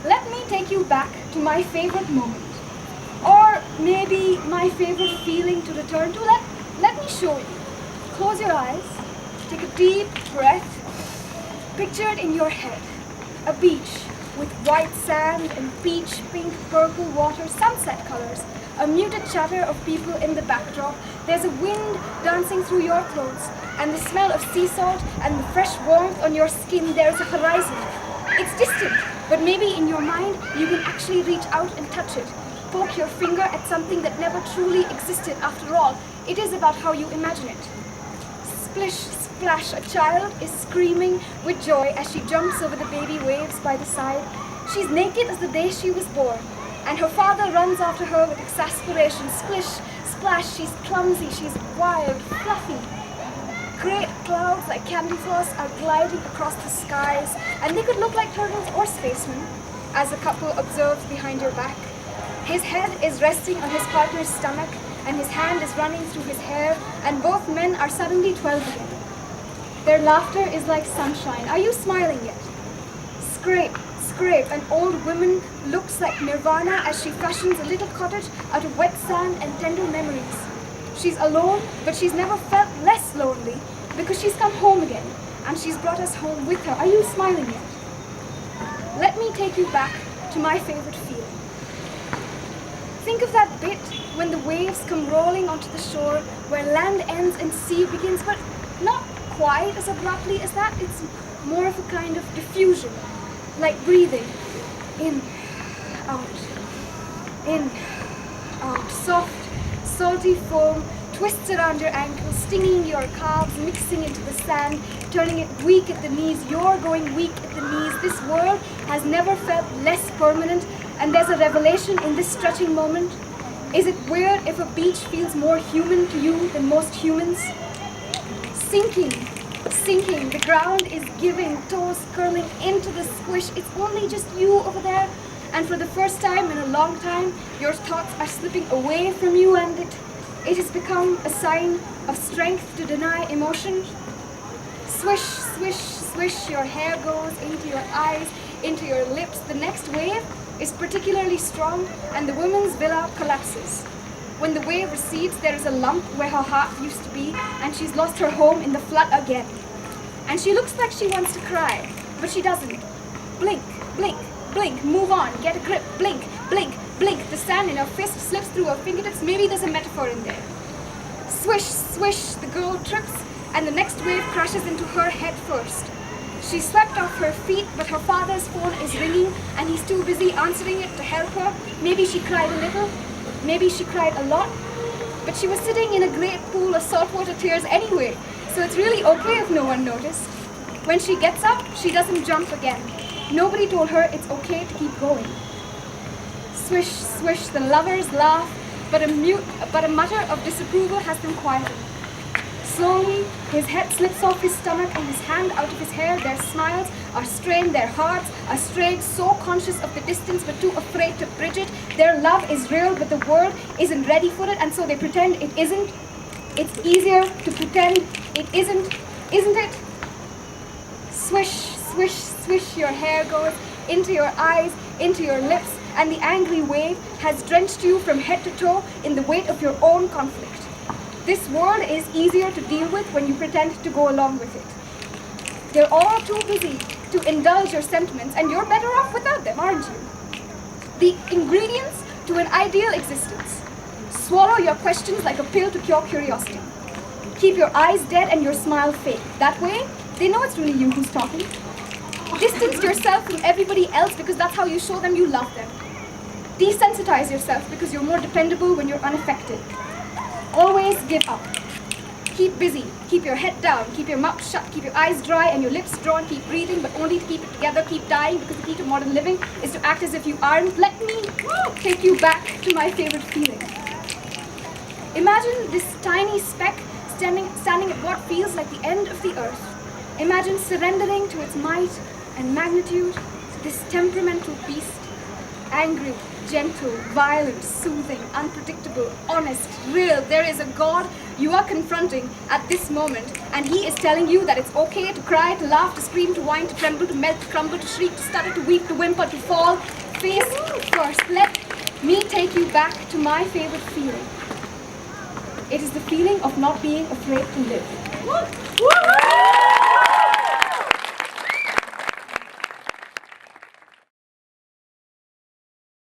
Let me take you back to my favorite moment. Or maybe my favorite feeling to return to. Let me show you. Close your eyes. Take a deep breath. Picture it in your head. A beach with white sand and peach, pink, purple water, sunset colors. A muted chatter of people in the backdrop. There's a wind dancing through your clothes, and the smell of sea salt and the fresh warmth on your skin. There's a horizon. It's distant, but maybe in your mind you can actually reach out and touch it. Poke your finger at something that never truly existed. After all, it is about how you imagine it. Splish, splash, a child is screaming with joy as she jumps over the baby waves by the side. She's naked as the day she was born, and her father runs after her with exasperation. Splish, splash, she's clumsy, she's wild, fluffy. Great clouds like candy floss are gliding across the skies, and they could look like turtles or spacemen, as the couple observes behind your back. His head is resting on his partner's stomach, and his hand is running through his hair, and both men are suddenly 12 again. Their laughter is like sunshine. Are you smiling yet? Scrape, scrape. An old woman looks like Nirvana as she fashions a little cottage out of wet sand and tender memories. She's alone, but she's never felt less lonely because she's come home again, and she's brought us home with her. Are you smiling yet? Let me take you back to my favorite feeling. Think of that bit when the waves come rolling onto the shore, where land ends and sea begins, but not quite as abruptly as that. It's more of a kind of diffusion, like breathing. In, out, in, out. Soft, salty foam twists around your ankles, stinging your calves, mixing into the sand, turning it weak at the knees. You're going weak at the knees. This world has never felt less permanent, and there's a revelation in this stretching moment. Is it weird if a beach feels more human to you than most humans? Sinking, sinking, the ground is giving, toes curling into the squish. It's only just you over there, and for the first time in a long time, your thoughts are slipping away from you, and it has become a sign of strength to deny emotion. Swish, swish, swish, your hair goes into your eyes, into your lips. The next wave is particularly strong, and the woman's villa collapses. When the wave recedes, there is a lump where her heart used to be, and she's lost her home in the flood again. And she looks like she wants to cry, but she doesn't. Blink, blink, blink, move on, get a grip, blink, blink, blink. The sand in her fist slips through her fingertips. Maybe there's a metaphor in there. Swish, swish, the girl trips, and the next wave crashes into her head first. She's swept off her feet, but her father's phone is ringing, and he's too busy answering it to help her. Maybe she cried a little, maybe she cried a lot, but she was sitting in a great pool of saltwater tears anyway, so it's really okay if no one noticed. When she gets up, she doesn't jump again. Nobody told her it's okay to keep going. Swish, swish, the lovers laugh, but a mutter of disapproval has them quieted. Slowly, his head slips off his stomach and his hand out of his hair. Their smiles are strained, their hearts are strayed, so conscious of the distance but too afraid to bridge it. Their love is real, but the world isn't ready for it, and so they pretend it isn't. It's easier to pretend it isn't it? Swish, swish, swish, your hair goes into your eyes, into your lips, and the angry wave has drenched you from head to toe in the weight of your own conflict. This world is easier to deal with when you pretend to go along with it. They're all too busy to indulge your sentiments, and you're better off without them, aren't you? The ingredients to an ideal existence. Swallow your questions like a pill to cure curiosity. Keep your eyes dead and your smile fake. That way, they know it's really you who's talking. Distance yourself from everybody else because that's how you show them you love them. Desensitize yourself because you're more dependable when you're unaffected. Always give up. Keep busy. Keep your head down. Keep your mouth shut. Keep your eyes dry and your lips drawn. Keep breathing, but only to keep it together. Keep dying because the key to modern living is to act as if you aren't. Let me take you back to my favorite feeling. Imagine this tiny speck standing at what feels like the end of the earth. Imagine surrendering to its might and magnitude, this temperamental beast, angry, gentle, violent, soothing, unpredictable, honest, real. There is a God you are confronting at this moment, and He is telling you that it's okay to cry, to laugh, to scream, to whine, to tremble, to melt, to crumble, to shriek, to stutter, to weep, to whimper, to fall. Face first. Let me take you back to my favorite feeling. It is the feeling of not being afraid to live.